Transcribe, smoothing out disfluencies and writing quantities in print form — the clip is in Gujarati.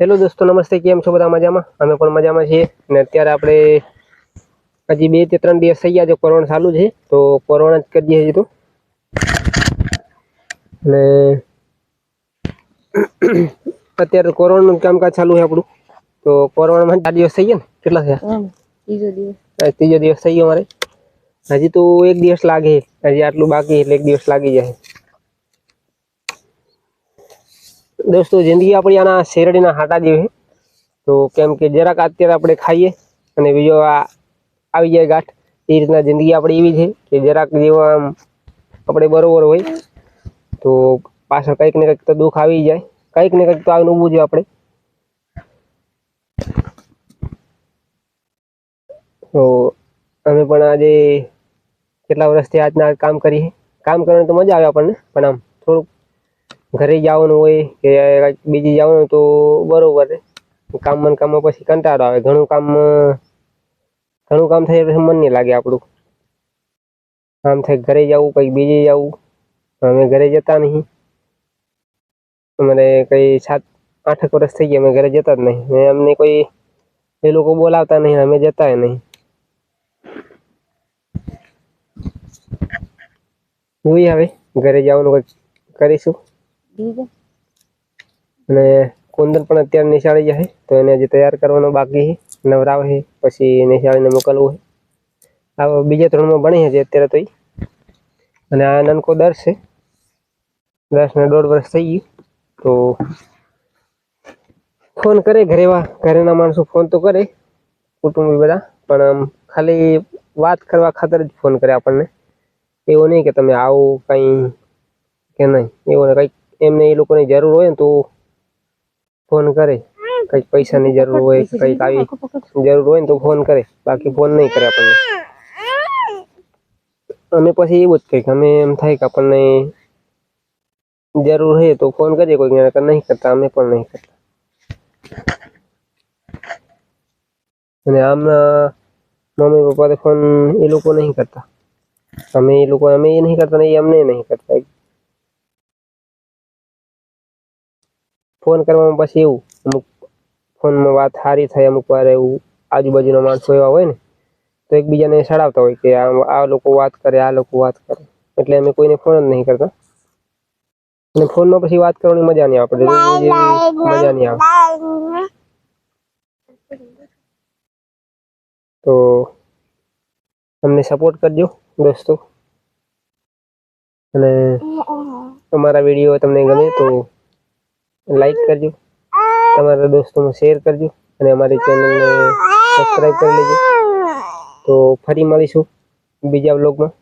હેલો દોસ્તો, નમસ્તે. કેમ છો બધા? મજામાં? અમે પણ મજામાં છીએ. અને અત્યારે આપણે હજી 2 કે 3 દિવસ થઈ ગયા છે કોરોના ચાલુ છે, તો કોરોના જ કરીએ છીએ તો. અને અત્યારે કોરોનાનું કામકાજ ચાલુ છે આપણું. તો કોરોનામાં 4 દિવસ થઈ ગયા ને? કેટલા થયા? ત્રીજો દિવસ થઈ ગયો મારે. હજી તો 1 દિવસ લાગે. હજી આટલું બાકી એટલે 1 દિવસ લાગી જાય. દોસ્તો, જિંદગી આપણી આના શેરડીના હાટા જેવી છે. તો કેમ કે જરાક અત્યારે આપણે ખાઈએ અને બીજો આવી જાય ગાંઠ. એ રીતના જિંદગી આપણી એવી છે કે જરાક જેવો આમ આપણે બરોબર હોય તો પાછળ કંઈક ને કંઈક તો દુઃખ આવી જાય. કંઈક ને કંઈક તો આવીને ઊભું છે આપણે. તો અમે પણ આજે કેટલા વર્ષથી આજના કામ કરીએ. કામ કરવાની તો મજા આવે આપણને, પણ આમ થોડુંક ઘરે જવાનું હોય કે બીજી જવાનું તો બરોબર છે. કામમાં પછી કંટાળો આવે. ઘણું કામ થાય પછી મન નહીં લાગે આપણું. આમ થાય ઘરે જવું, કંઈક બીજે જવું. અમે ઘરે જતા નહીં. અમારે કંઈ 7-8 વર્ષ થઈ ગયા અમે ઘરે જતા જ નહીં. અમને કોઈ એ લોકો બોલાવતા નહીં, અમે જતાય નહીં. જોઈએ હવે ઘરે જવાનું કંઈક કરીશું. અને કુંદન પણ અત્યારે નિશાળી જાય, તો એને હજી તૈયાર કરવાનો બાકી છે. નવરાવે છે પછી નિશાળીને મોકલવું છે. આ બીજા 3માં ભણે છે અત્યારે તો. અને આ નાનકો દર્શ છે. 10 ને 1.5 વર્ષ થઈ ગયું. તો ફોન કરે ઘરેના માણસો, ફોન તો કરે કુટુંબી બધા, પણ આમ ખાલી વાત કરવા ખાતર જ ફોન કરે આપણને. એવું નહીં કે તમે આવો કંઈ કે નહીં. એવું કંઈક એમને એ લોકોની જરૂર હોય ને તો ફોન કરે. કંઈક પૈસાની જરૂર હોય, કંઈક આવી જરૂર હોય ને તો ફોન કરે. બાકી ફોન નહીં કરે આપણને. અમે પછી એવું જ કંઈક અમે એમ થાય કે આપણને જરૂર છે તો ફોન કરીએ. કોઈ નહીં કરતા, અમે પણ નહીં કરતા. અને આમના મમ્મી પપ્પા તો ફોન એ લોકો નહીં કરતા. અમે એ નહીં કરતા ને એ અમને નહીં કરતા. ફોન કરવામાં પછી એવું અમુક ફોનમાં વાત સારી થાય, અમુક વાર એવું આજુબાજુના માણસો એવા હોય ને તો એકબીજાને સડાવતા હોય કે આ લોકો વાત કરે, આ લોકો વાત કરે. એટલે અમે કોઈને ફોન જ નહીં કરતા. અને ફોનમાં પછી વાત કરવાની મજા નહીં આવે. મજા નહીં આવે. તો અમને સપોર્ટ કરજો દોસ્તો. અને અમારા વિડીયો તમને ગમે તો લાઈક કરજો, તમારા દોસ્તોમાં શેર કરજો અને અમારી ચેનલને સબસ્ક્રાઈબ કરી લેજો. તો ફરી મળીશું બીજા વ્લોગમાં.